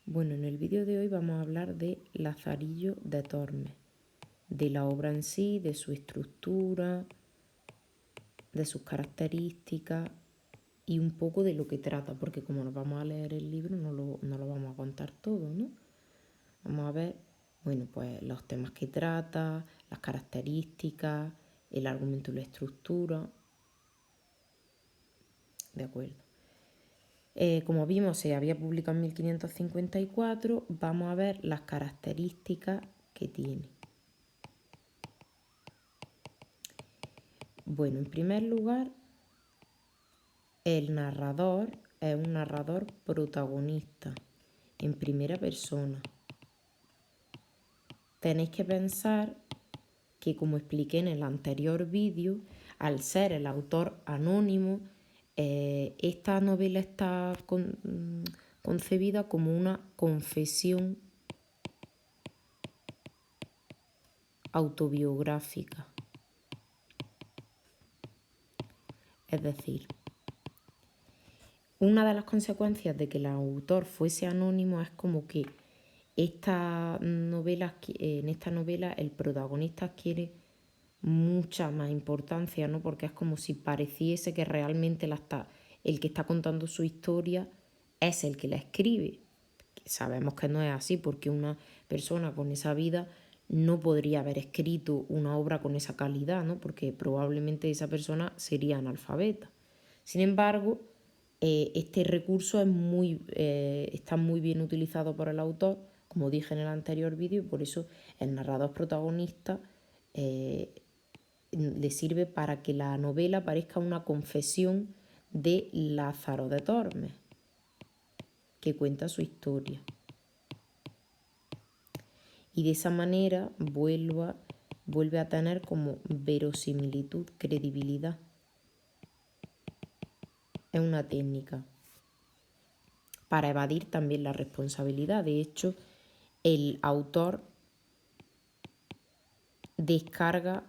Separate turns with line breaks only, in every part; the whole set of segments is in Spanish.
Bueno, en el vídeo de hoy vamos a hablar de Lazarillo de Tormes, de la obra en sí, de su estructura, de sus características y un poco de lo que trata, porque como nos vamos a leer el libro no lo vamos a contar todo, ¿no? Vamos a ver, bueno, pues los temas que trata, las características, el argumento y la estructura. De acuerdo. Como vimos, se había publicado en 1554. Vamos a ver las características que tiene. Bueno, en primer lugar, el narrador es un narrador protagonista, en primera persona. Tenéis que pensar que, como expliqué en el anterior vídeo, al ser el autor anónimo, esta novela está concebida como una confesión autobiográfica. Es decir, una de las consecuencias de que el autor fuese anónimo es como que en esta novela el protagonista adquiere mucha más importancia, ¿no? Porque es como si pareciese que realmente el que está contando su historia es el que la escribe. Sabemos que no es así, porque una persona con esa vida no podría haber escrito una obra con esa calidad, ¿no? Porque probablemente esa persona sería analfabeta. Sin embargo, este recurso está muy bien utilizado por el autor, como dije en el anterior vídeo, y por eso el narrador protagonista le sirve para que la novela parezca una confesión de Lázaro de Tormes, que cuenta su historia. Y de esa manera vuelve a tener como verosimilitud, credibilidad. Es una técnica para evadir también la responsabilidad. De hecho, el autor descarga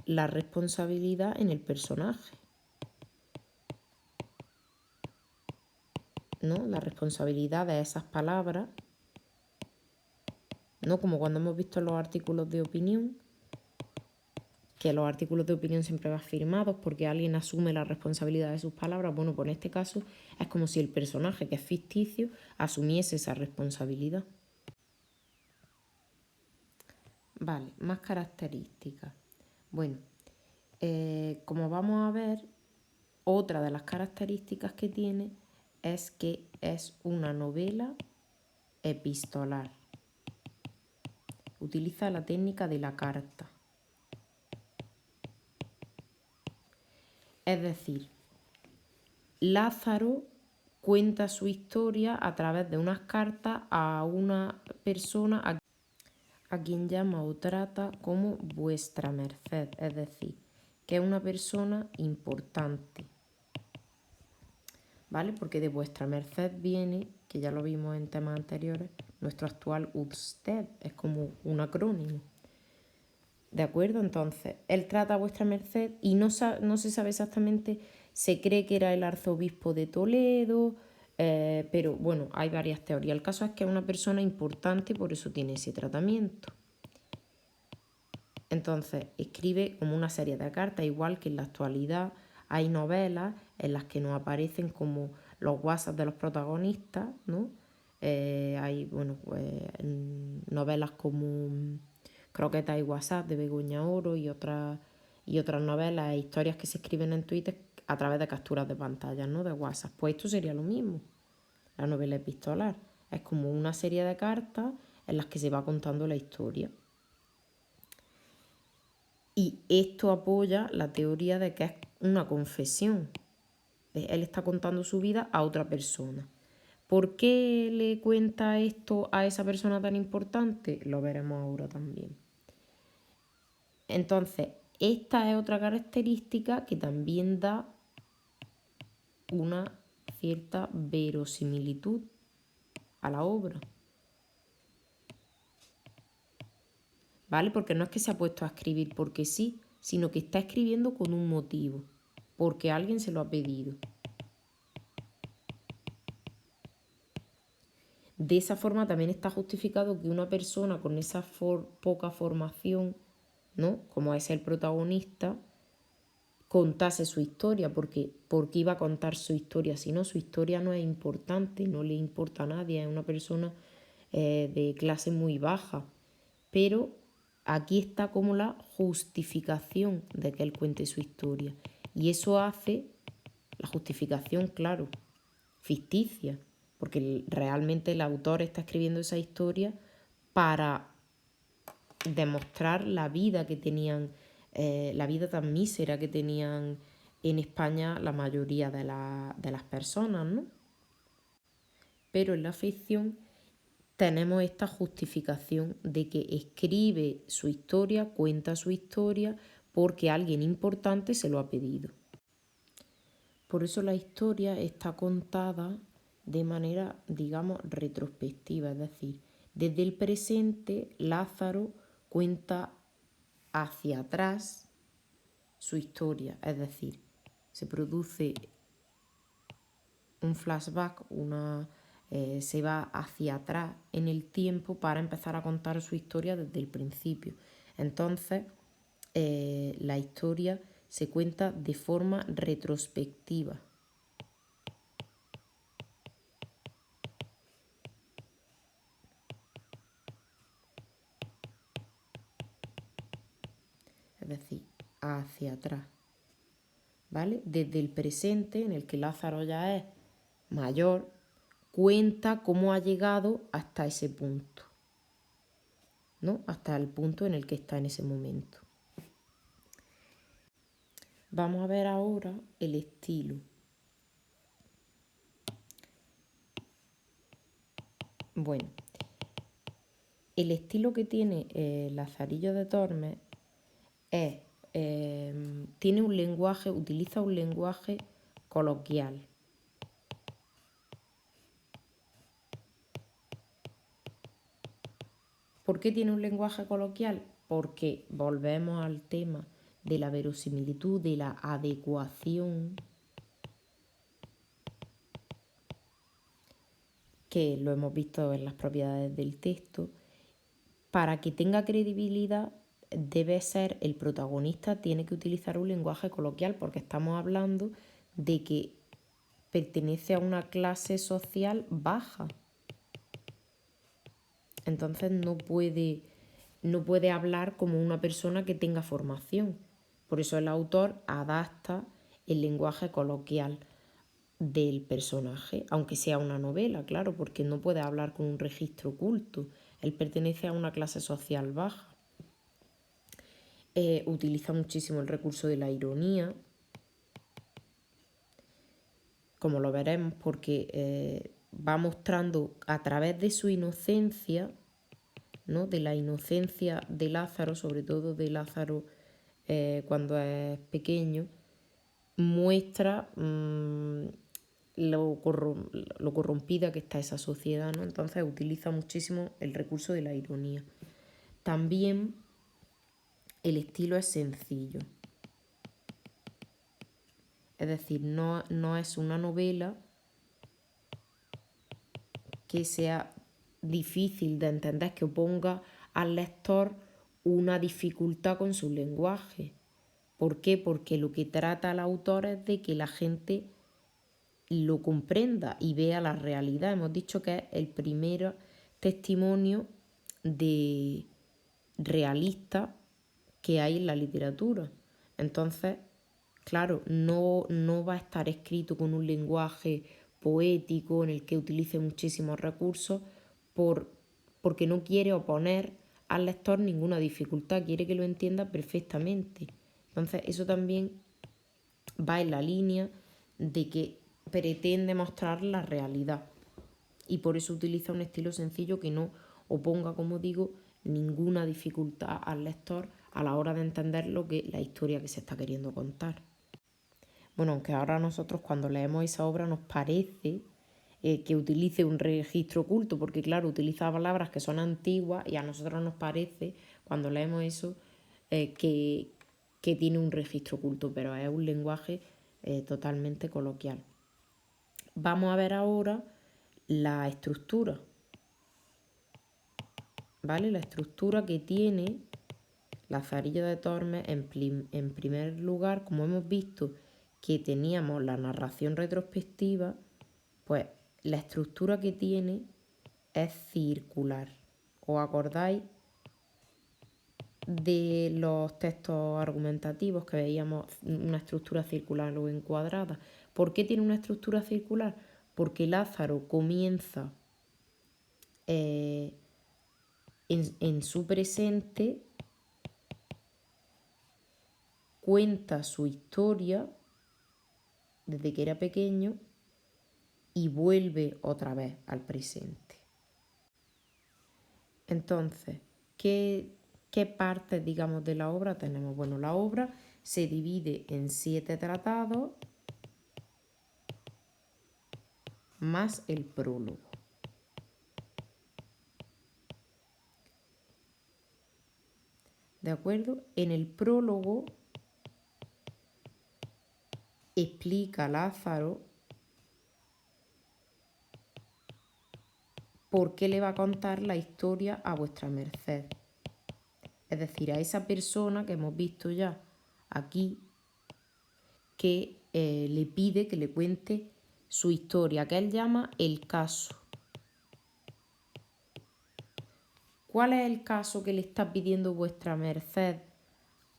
la responsabilidad en el personaje, ¿no? La responsabilidad de esas palabras, ¿no? Como cuando hemos visto los artículos de opinión, que los artículos de opinión siempre van firmados porque alguien asume la responsabilidad de sus palabras. Bueno, pues en este caso es como si el personaje, que es ficticio, asumiese esa responsabilidad. Vale, más características. Bueno, como vamos a ver, otra de las características que tiene es que es una novela epistolar. Utiliza la técnica de la carta. Es decir, Lázaro cuenta su historia a través de unas cartas a una persona a quien llama o trata como vuestra merced, es decir, que es una persona importante, ¿vale? Porque de vuestra merced viene, que ya lo vimos en temas anteriores, nuestro actual usted, es como un acrónimo. ¿De acuerdo? Entonces, él trata a vuestra merced y no se sabe exactamente, se cree que era el arzobispo de Toledo, pero bueno, hay varias teorías. El caso es que es una persona importante y por eso tiene ese tratamiento. Entonces, escribe como una serie de cartas, igual que en la actualidad hay novelas en las que nos aparecen como los WhatsApp de los protagonistas, ¿no? Hay, bueno, pues, novelas como Croquetas y WhatsApp de Begoña Oro y otras novelas e historias que se escriben en Twitter a través de capturas de pantalla, ¿no? De WhatsApp. Pues esto sería lo mismo, la novela epistolar. Es como una serie de cartas en las que se va contando la historia. Y esto apoya la teoría de que es una confesión. Él está contando su vida a otra persona. ¿Por qué le cuenta esto a esa persona tan importante? Lo veremos ahora también. Entonces, esta es otra característica que también da una cierta verosimilitud a la obra. ¿Vale? Porque no es que se ha puesto a escribir porque sí, sino que está escribiendo con un motivo, porque alguien se lo ha pedido. De esa forma también está justificado que una persona con esa poca formación, ¿no?, como es el protagonista, contase su historia, porque iba a contar su historia, si no, su historia no es importante, no le importa a nadie, es una persona de clase muy baja. Pero aquí está como la justificación de que él cuente su historia. Y eso hace la justificación, claro, ficticia, porque realmente el autor está escribiendo esa historia para demostrar la vida que tenían, la vida tan mísera que tenían en España la mayoría de las personas, ¿no? Pero en la ficción tenemos esta justificación de que escribe su historia, cuenta su historia, porque alguien importante se lo ha pedido. Por eso la historia está contada de manera, digamos, retrospectiva, es decir, desde el presente Lázaro cuenta hacia atrás su historia, es decir, se produce un flashback, se va hacia atrás en el tiempo para empezar a contar su historia desde el principio. Entonces, la historia se cuenta de forma retrospectiva. Es decir, hacia atrás, ¿vale? Desde el presente, en el que Lázaro ya es mayor, cuenta cómo ha llegado hasta ese punto, ¿no? Hasta el punto en el que está en ese momento. Vamos a ver ahora el estilo. Bueno, el estilo que tiene Lazarillo de Tormes es, tiene un lenguaje, utiliza un lenguaje coloquial. ¿Por qué tiene un lenguaje coloquial? Porque volvemos al tema de la verosimilitud, de la adecuación, que lo hemos visto en las propiedades del texto. Para que tenga credibilidad debe ser, el protagonista tiene que utilizar un lenguaje coloquial, porque estamos hablando de que pertenece a una clase social baja. Entonces no puede hablar como una persona que tenga formación. Por eso el autor adapta el lenguaje coloquial del personaje, aunque sea una novela, claro, porque no puede hablar con un registro culto. Él pertenece a una clase social baja. Utiliza muchísimo el recurso de la ironía, como lo veremos, porque va mostrando a través de su inocencia, ¿no?, de la inocencia de Lázaro, sobre todo de Lázaro cuando es pequeño, muestra lo corrompida que está esa sociedad, ¿no? Entonces utiliza muchísimo el recurso de la ironía. También el estilo es sencillo. Es decir, no es una novela que sea difícil de entender, que oponga al lector una dificultad con su lenguaje. ¿Por qué? Porque lo que trata el autor es de que la gente lo comprenda y vea la realidad. Hemos dicho que es el primer testimonio de realista que hay en la literatura. Entonces, claro, no va a estar escrito con un lenguaje poético en el que utilice muchísimos recursos porque no quiere oponer al lector ninguna dificultad, quiere que lo entienda perfectamente. Entonces, eso también va en la línea de que pretende mostrar la realidad, y por eso utiliza un estilo sencillo que no oponga, como digo, ninguna dificultad al lector a la hora de entender la historia que se está queriendo contar. Bueno, aunque ahora nosotros cuando leemos esa obra nos parece que utilice un registro oculto, porque claro, utiliza palabras que son antiguas y a nosotros nos parece, cuando leemos eso, que tiene un registro oculto, pero es un lenguaje totalmente coloquial. Vamos a ver ahora la estructura. ¿vale? La estructura que tiene Lazarillo de Tormes, en primer lugar, como hemos visto que teníamos la narración retrospectiva, pues la estructura que tiene es circular. ¿Os acordáis de los textos argumentativos que veíamos una estructura circular o encuadrada? ¿Por qué tiene una estructura circular? Porque Lázaro comienza en su presente, cuenta su historia desde que era pequeño y vuelve otra vez al presente. Entonces, ¿qué partes, digamos, de la obra tenemos? Bueno, la obra se divide en 7 tratados más el prólogo. ¿De acuerdo? En el prólogo explica Lázaro por qué le va a contar la historia a vuestra merced. Es decir, a esa persona que hemos visto ya aquí, que le pide que le cuente su historia, que él llama el caso. ¿Cuál es el caso que le está pidiendo vuestra merced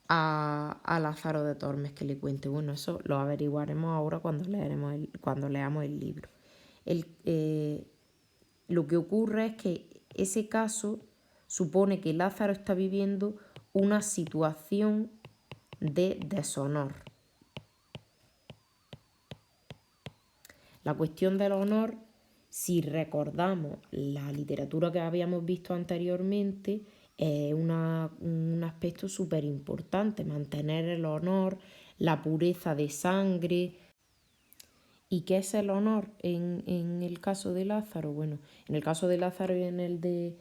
a Lázaro de Tormes que le cuente? Bueno, eso lo averiguaremos ahora cuando leamos el libro. Lo que ocurre es que ese caso supone que Lázaro está viviendo una situación de deshonor. La cuestión del honor, si recordamos la literatura que habíamos visto anteriormente, es un aspecto súper importante, mantener el honor, la pureza de sangre. ¿Y qué es el honor en el caso de Lázaro? Bueno, en el caso de Lázaro y en el de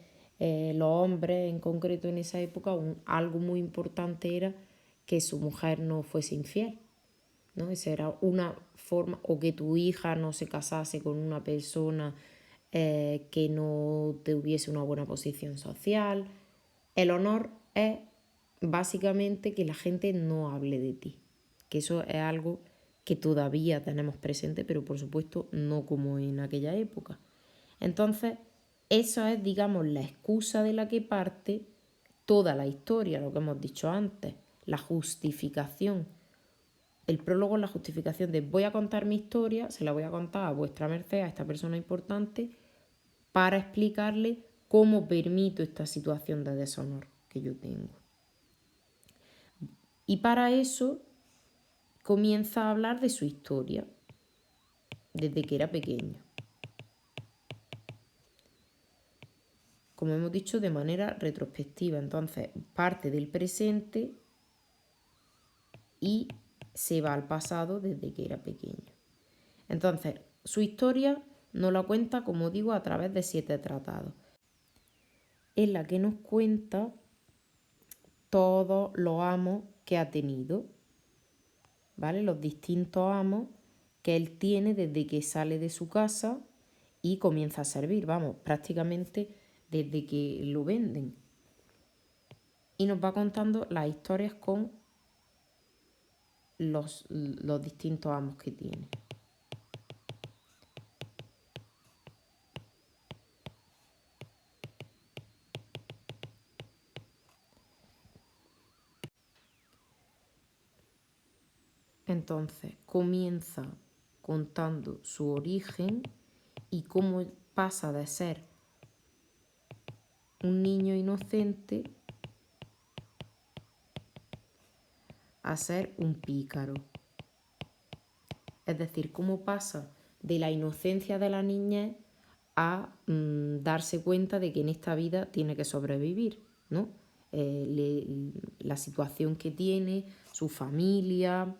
los hombres en concreto en esa época, algo muy importante era que su mujer no fuese infiel, ¿no? Esa era una forma, o que tu hija no se casase con una persona que no tuviese una buena posición social. El honor es básicamente que la gente no hable de ti, que eso es algo que todavía tenemos presente, pero por supuesto no como en aquella época. Entonces, eso es, digamos, la excusa de la que parte toda la historia, lo que hemos dicho antes, la justificación. El prólogo es la justificación de voy a contar mi historia, se la voy a contar a vuestra merced, a esta persona importante, para explicarle cómo permito esta situación de deshonor que yo tengo. Y para eso comienza a hablar de su historia, desde que era pequeño. Como hemos dicho, de manera retrospectiva. Entonces, parte del presente y se va al pasado desde que era pequeño. Entonces, su historia nos la cuenta, como digo, a través de 7 tratados, en la que nos cuenta todos los amos que ha tenido, ¿vale? Los distintos amos que él tiene desde que sale de su casa y comienza a servir, vamos, prácticamente desde que lo venden. Y nos va contando las historias con los distintos amos que tiene. Entonces comienza contando su origen y cómo pasa de ser un niño inocente a ser un pícaro. Es decir, cómo pasa de la inocencia de la niñez a darse cuenta de que en esta vida tiene que sobrevivir, ¿no? La situación que tiene, su familia,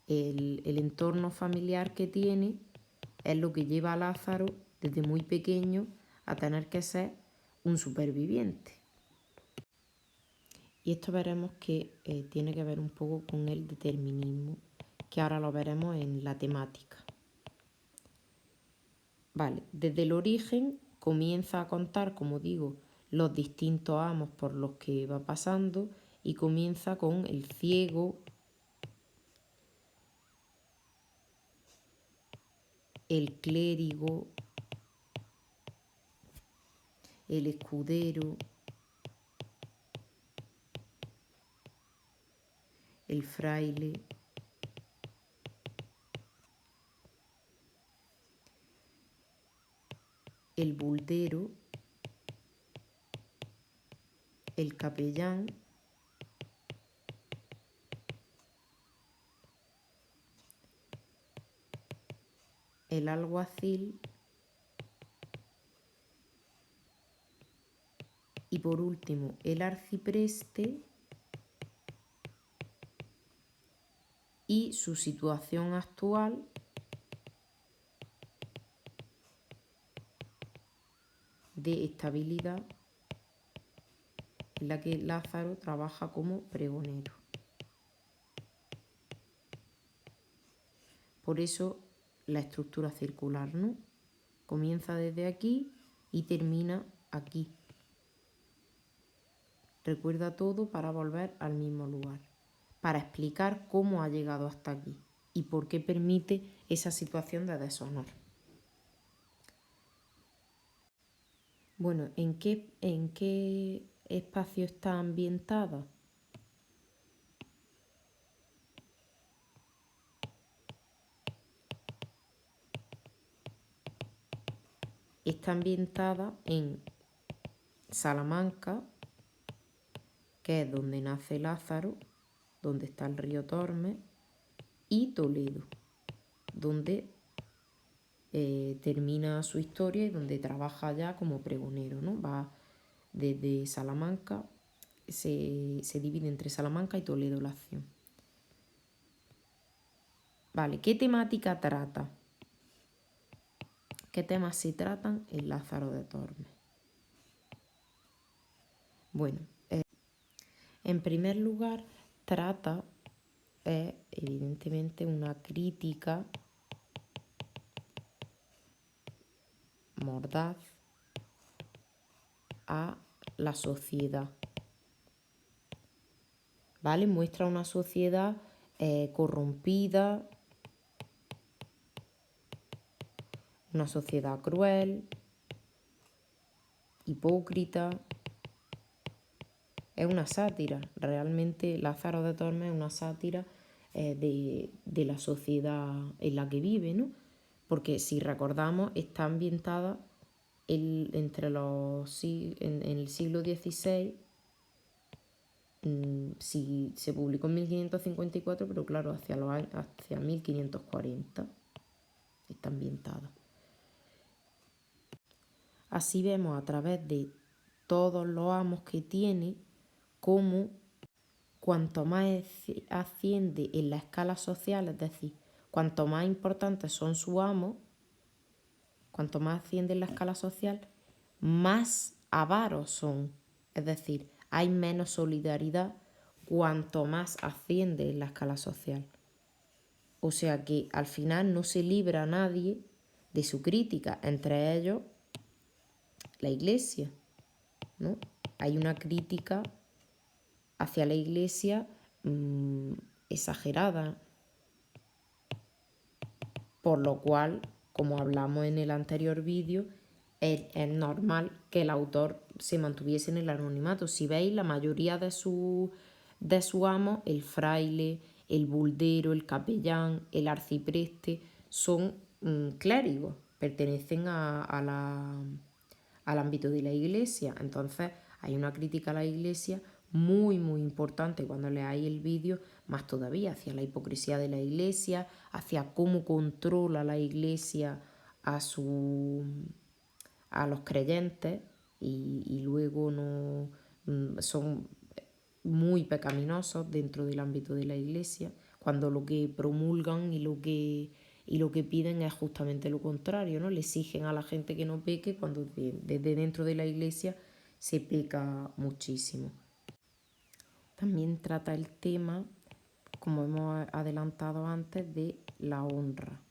el entorno familiar que tiene, es lo que lleva a Lázaro desde muy pequeño a tener que ser un superviviente. Y esto veremos que tiene que ver un poco con el determinismo, que ahora lo veremos en la temática. Vale, desde el origen comienza a contar, como digo, los distintos amos por los que va pasando y comienza con el ciego, el clérigo, el escudero, el fraile, el buldero, el capellán, el alguacil y por último el arcipreste y su situación actual de estabilidad en la que Lázaro trabaja como pregonero. Por eso la estructura circular, ¿no? Comienza desde aquí y termina aquí. Recuerda todo para volver al mismo lugar, para explicar cómo ha llegado hasta aquí y por qué permite esa situación de deshonor. Bueno, ¿en qué espacio está ambientada? Está ambientada en Salamanca, que es donde nace Lázaro, donde está el río Tormes, y Toledo, donde termina su historia y donde trabaja ya como pregonero, ¿no? Va desde Salamanca, se divide entre Salamanca y Toledo la acción. Vale, ¿qué temática trata? ¿Qué temas se tratan en Lázaro de Tormes? Bueno, en primer lugar, trata evidentemente una crítica mordaz a la sociedad. ¿Vale? Muestra una sociedad corrompida, una sociedad cruel, hipócrita. Es una sátira, realmente Lázaro de Tormes es una sátira de la sociedad en la que vive, ¿no? Porque si recordamos está ambientada en el siglo XVI, sí, se publicó en 1554, pero claro, hacia 1540 está ambientada. Así vemos a través de todos los amos que tiene cómo cuanto más asciende en la escala social, es decir, cuanto más importantes son sus amos, cuanto más asciende en la escala social, más avaros son. Es decir, hay menos solidaridad cuanto más asciende en la escala social. O sea que al final no se libra a nadie de su crítica, entre ellos la Iglesia, ¿no? Hay una crítica hacia la Iglesia exagerada, por lo cual, como hablamos en el anterior vídeo, es normal que el autor se mantuviese en el anonimato. Si veis, la mayoría de sus amos, el fraile, el buldero, el capellán, el arcipreste, son clérigos, pertenecen al ámbito de la Iglesia. Entonces hay una crítica a la Iglesia muy importante cuando leáis el vídeo, más todavía hacia la hipocresía de la Iglesia, hacia cómo controla la Iglesia a los creyentes y luego no son muy pecaminosos dentro del ámbito de la Iglesia, cuando lo que promulgan y lo que piden es justamente lo contrario, ¿no? Le exigen a la gente que no peque cuando desde dentro de la Iglesia se peca muchísimo. También trata el tema, como hemos adelantado antes, de la honra.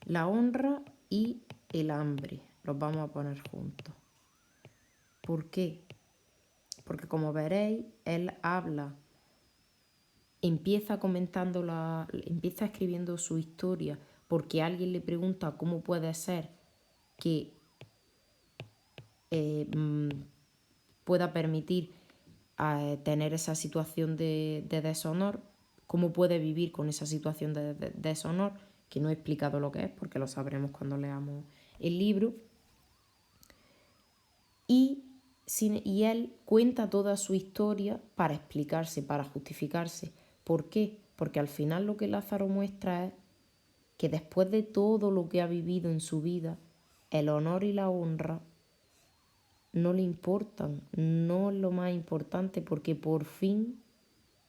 La honra y el hambre los vamos a poner juntos. ¿Por qué? Porque como veréis, él empieza empieza escribiendo su historia porque alguien le pregunta cómo puede ser que pueda permitir tener esa situación de deshonor, cómo puede vivir con esa situación de deshonor, que no he explicado lo que es porque lo sabremos cuando leamos el libro. Y él cuenta toda su historia para explicarse, para justificarse. ¿Por qué? Porque al final lo que Lázaro muestra es que después de todo lo que ha vivido en su vida, el honor y la honra no le importan, no es lo más importante, porque por fin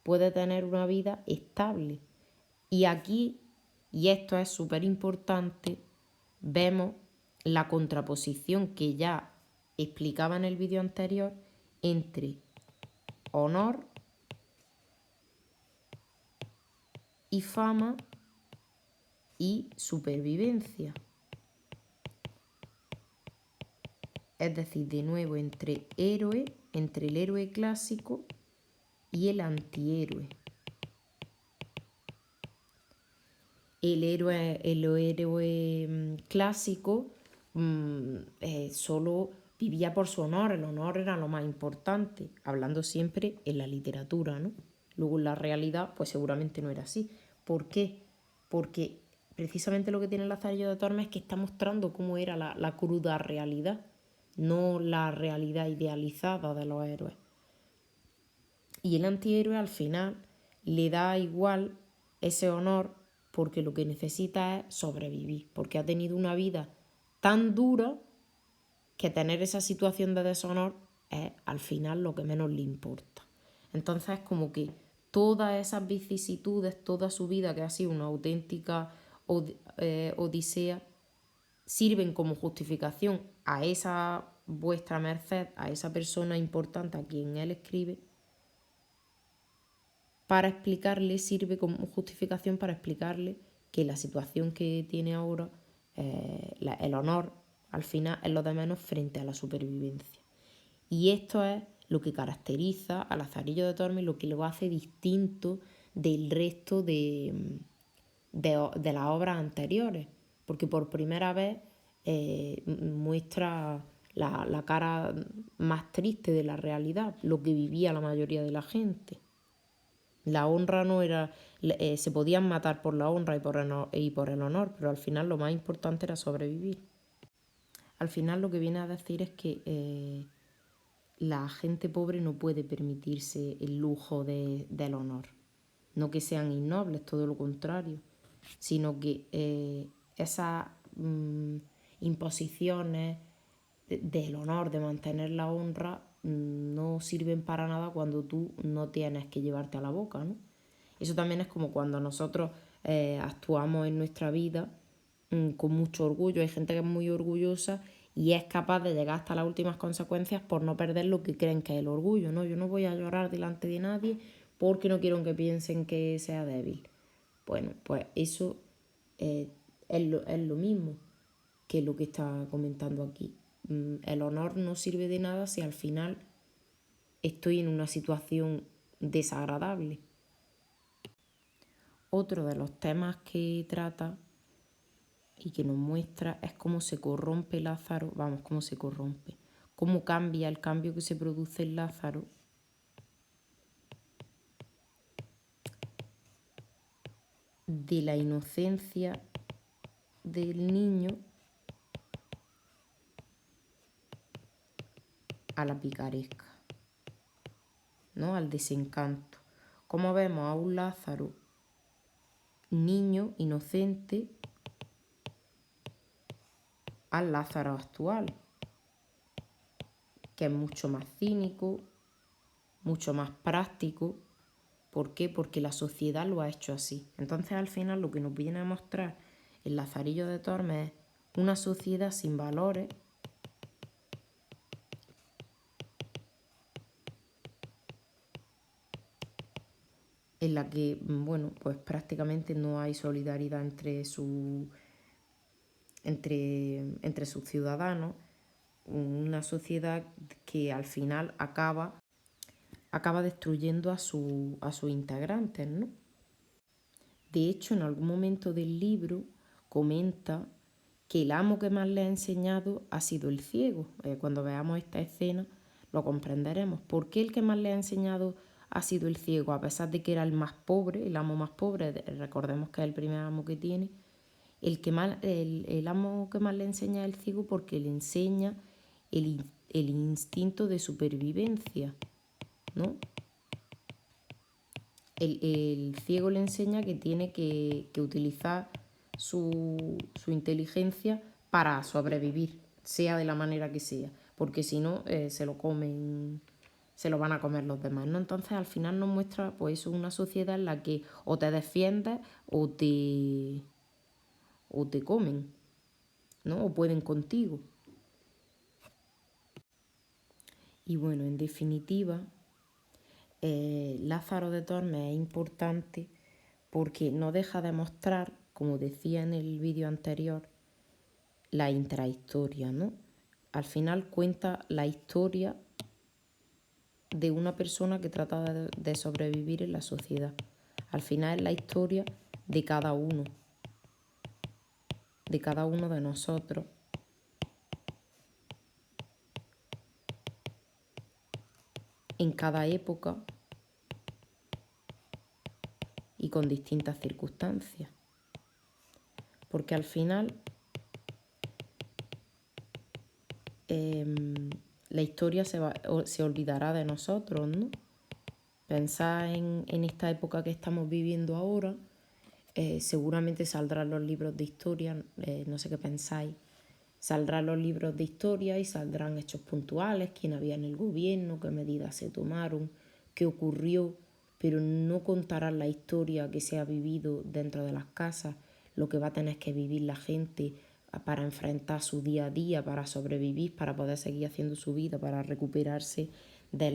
puede tener una vida estable. Y aquí, y esto es súper importante, vemos la contraposición que ya explicaba en el vídeo anterior entre honor y fama y supervivencia. Es decir, de nuevo entre el héroe clásico y el antihéroe. El héroe clásico solo vivía por su honor, el honor era lo más importante, hablando siempre en la literatura, ¿no? Luego en la realidad, pues seguramente no era así. ¿Por qué? Porque precisamente lo que tiene Lazarillo de Tormes es que está mostrando cómo era la cruda realidad, no la realidad idealizada de los héroes. Y el antihéroe al final le da igual ese honor porque lo que necesita es sobrevivir, porque ha tenido una vida tan dura que tener esa situación de deshonor es al final lo que menos le importa. Entonces es como que todas esas vicisitudes, toda su vida que ha sido una auténtica odisea, sirven como justificación a esa vuestra merced, a esa persona importante a quien él escribe, para explicarle, sirve como justificación para explicarle que la situación que tiene ahora, el honor, al final es lo de menos frente a la supervivencia. Y esto es lo que caracteriza a Lazarillo de Tormes, lo que lo hace distinto del resto de las obras anteriores, porque por primera vez muestra la cara más triste de la realidad, lo que vivía la mayoría de la gente. La honra no era... se podían matar por la honra y por el honor, pero al final lo más importante era sobrevivir. Al final lo que viene a decir es que la gente pobre no puede permitirse el lujo del honor. No que sean innobles, todo lo contrario, sino que esas imposiciones del honor, de mantener la honra, no sirven para nada cuando tú no tienes que llevarte a la boca, ¿no? Eso también es como cuando nosotros actuamos en nuestra vida con mucho orgullo. Hay gente que es muy orgullosa y es capaz de llegar hasta las últimas consecuencias por no perder lo que creen que es el orgullo, ¿no? Yo no voy a llorar delante de nadie porque no quiero que piensen que sea débil. Bueno, pues eso es lo mismo que lo que está comentando aquí. El honor no sirve de nada si al final estoy en una situación desagradable. Otro de los temas que trata y que nos muestra es cómo se corrompe Lázaro, cómo se corrompe, cómo cambia el cambio que se produce en Lázaro de la inocencia del niño a la picaresca, ¿no? Al desencanto. Como vemos a un Lázaro niño, inocente, al Lázaro actual, que es mucho más cínico, mucho más práctico. ¿Por qué? Porque la sociedad lo ha hecho así. Entonces al final lo que nos viene a mostrar el Lazarillo de Tormes es una sociedad sin valores, en la que, bueno, pues prácticamente no hay solidaridad entre sus ciudadanos, una sociedad que al final acaba destruyendo a sus integrantes, ¿no? De hecho, en algún momento del libro comenta que el amo que más le ha enseñado ha sido el ciego. Cuando veamos esta escena lo comprenderemos. ¿Por qué el que más le ha enseñado ha sido el ciego? A pesar de que era el más pobre, el amo más pobre, recordemos que es el primer amo que tiene, el amo que más le enseña es el ciego porque le enseña el instinto de supervivencia, ¿no? El ciego le enseña que tiene que utilizar su inteligencia para sobrevivir, sea de la manera que sea, porque si no se lo comen, se lo van a comer los demás, ¿no? Entonces al final nos muestra pues una sociedad en la que o te defiendes o te comen, ¿no? O pueden contigo. Y bueno, en definitiva, Lázaro de Tormes es importante porque no deja de mostrar, como decía en el vídeo anterior, la intrahistoria, ¿no? Al final cuenta la historia de una persona que trata de sobrevivir en la sociedad. Al final es la historia de cada uno de nosotros. En cada época y con distintas circunstancias. Porque al final la historia se olvidará de nosotros, ¿no? Pensad en esta época que estamos viviendo ahora, seguramente saldrán los libros de historia, no sé qué pensáis, saldrán los libros de historia y saldrán hechos puntuales, quién había en el gobierno, qué medidas se tomaron, qué ocurrió, pero no contarán la historia que se ha vivido dentro de las casas, lo que va a tener que vivir la gente para enfrentar su día a día, para sobrevivir, para poder seguir haciendo su vida, para recuperarse de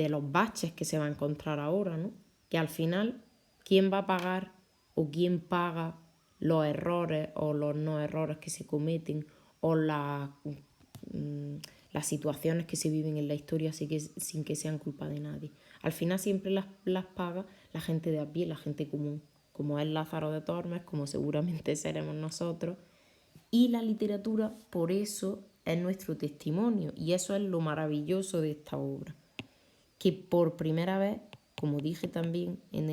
los baches que se va a encontrar ahora, ¿no? Que al final, ¿quién va a pagar o quién paga los errores o los no errores que se cometen o las situaciones que se viven en la historia sin que sean culpa de nadie? Al final siempre las paga la gente de a pie, la gente común, como es Lázaro de Tormes, como seguramente seremos nosotros. Y la literatura, por eso, es nuestro testimonio. Y eso es lo maravilloso de esta obra. Que por primera vez, como dije también en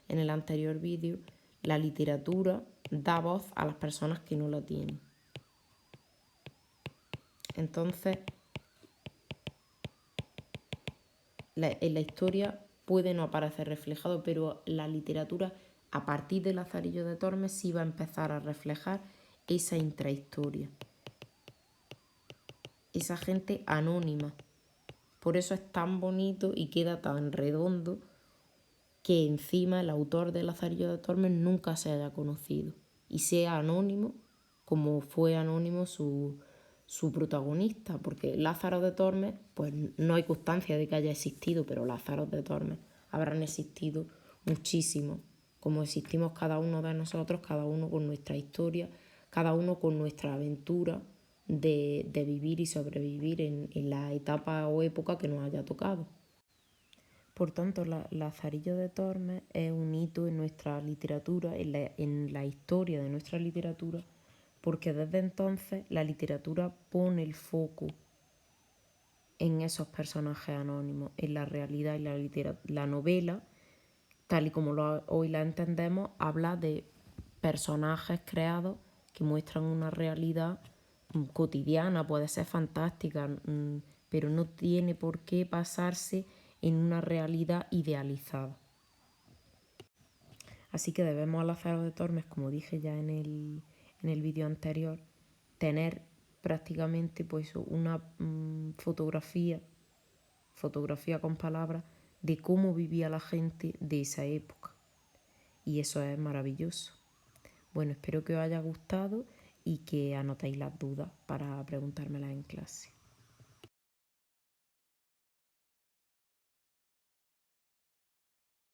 el anterior vídeo, la literatura da voz a las personas que no la tienen. Entonces, en la historia puede no aparecer reflejado, pero la literatura, a partir de Lazarillo de Tormes, sí va a empezar a reflejar esa intrahistoria. Esa gente anónima. Por eso es tan bonito y queda tan redondo que encima el autor de Lazarillo de Tormes nunca se haya conocido y sea anónimo como fue anónimo su protagonista, porque Lázaro de Tormes, pues no hay constancia de que haya existido, pero Lázaros de Tormes habrán existido muchísimos, como existimos cada uno de nosotros, cada uno con nuestra historia, cada uno con nuestra aventura de vivir y sobrevivir en la etapa o época que nos haya tocado. Por tanto, Lazarillo de Tormes es un hito en nuestra literatura, en la historia de nuestra literatura, porque desde entonces la literatura pone el foco en esos personajes anónimos, en la realidad y la novela, tal y como hoy la entendemos, habla de personajes creados que muestran una realidad cotidiana, puede ser fantástica, pero no tiene por qué basarse en una realidad idealizada. Así que debemos a Lázaro de Tormes, como dije ya en el vídeo anterior, tener prácticamente pues una fotografía con palabras de cómo vivía la gente de esa época. Y eso es maravilloso. Bueno, espero que os haya gustado y que anotéis las dudas para preguntármelas en clase.